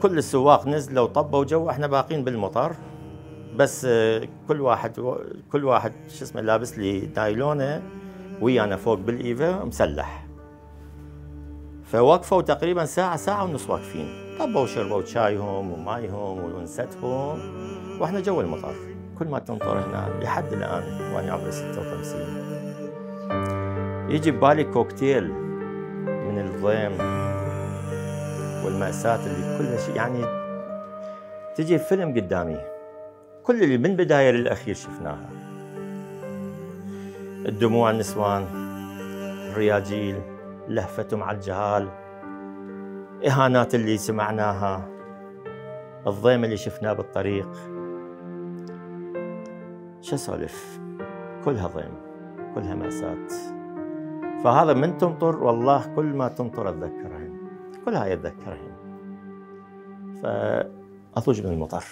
كل السواق نزلوا وطبوا جو، احنا باقين بالمطر. بس كل واحد شو اسمه لابس لي نايلونه ويانا فوق بالايفا مسلح. فوقفوا تقريبا ساعة ونص واقفين، طبوا وشربوا شايهم ومايهم وانستهم، واحنا جو المطر. كل ما تنطر هنا لحد الان وانا عمري 56 يجي ببالي كوكتيل من الضيم والمأساة اللي كلها شيء، يعني تجي فيلم قدامي، كل اللي من بداية للأخير شفناها. الدموع النسوان، الرياجيل، لهفتهم على الجهال، إهانات اللي سمعناها، الضيم اللي شفناه بالطريق. شو أسولف؟ كلها ضيم، كلها مأساة. فهذا من تنطر والله كل ما تنطر أتذكرهن، كلها يتذكرهن. فأضوج من المطر.